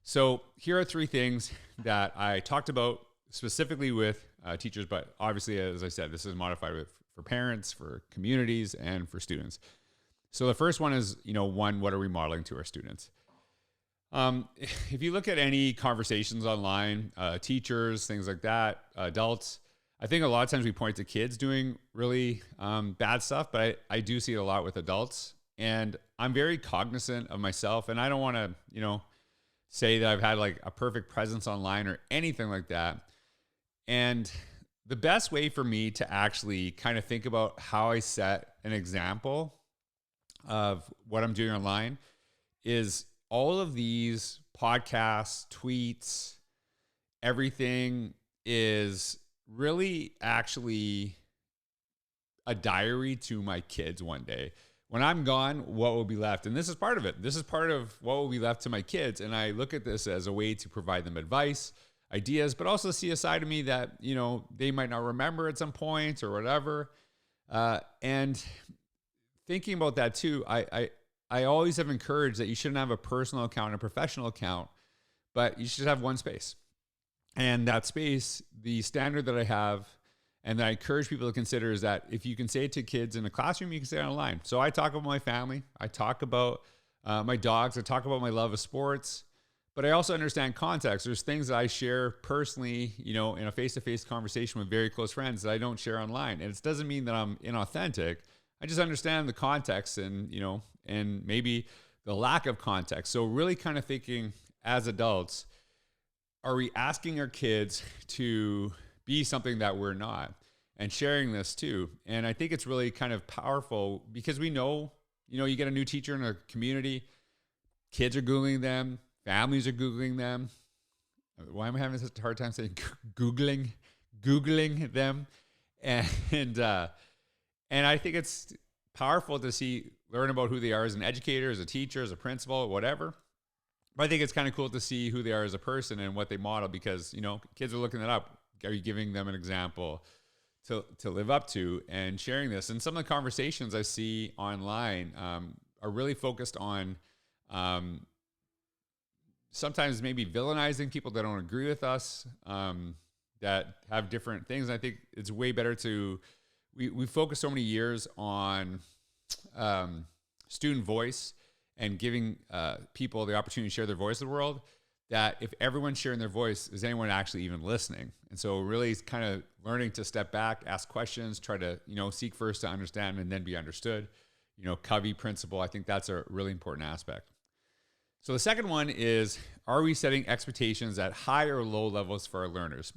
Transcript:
So here are three things that I talked about specifically with teachers, but obviously, as I said, this is modified for parents, for communities, and for students. So the first one is, one, what are we modeling to our students? If you look at any conversations online, teachers, things like that, adults, I think a lot of times we point to kids doing really bad stuff, but I do see it a lot with adults. And I'm very cognizant of myself, and I don't want to, say that I've had like a perfect presence online or anything like that. And the best way for me to actually kind of think about how I set an example of what I'm doing online is all of these podcasts, tweets, everything is really actually a diary to my kids one day. When I'm gone, what will be left? And this is part of it. This is part of what will be left to my kids. And I look at this as a way to provide them advice, ideas, but also see a side of me that, they might not remember at some point or whatever. And thinking about that too, I always have encouraged that you shouldn't have a personal account and a professional account, but you should have one space. And that space, the standard that I have, and that I encourage people to consider is that if you can say it to kids in a classroom, you can say it online. So I talk about my family. I talk about my dogs. I talk about my love of sports. But I also understand context. There's things that I share personally, in a face-to-face conversation with very close friends that I don't share online. And it doesn't mean that I'm inauthentic. I just understand the context and, and maybe the lack of context. So really kind of thinking as adults, are we asking our kids to be something that we're not, and sharing this too? And I think it's really kind of powerful because we know, you get a new teacher in a community, kids are Googling them, families are Googling them. Why am I having such a hard time saying Googling them? And I think it's powerful to learn about who they are as an educator, as a teacher, as a principal, whatever. But I think it's kind of cool to see who they are as a person and what they model because, kids are looking that up. Are you giving them an example to live up to and sharing this? And some of the conversations I see online are really focused on sometimes maybe villainizing people that don't agree with us, that have different things. And I think it's way better we focus so many years on student voice and giving people the opportunity to share their voice in the world, that if everyone's sharing their voice, is anyone actually even listening? And so really kind of learning to step back, ask questions, try to, seek first to understand and then be understood. Covey principle, I think that's a really important aspect. So the second one is, are we setting expectations at high or low levels for our learners?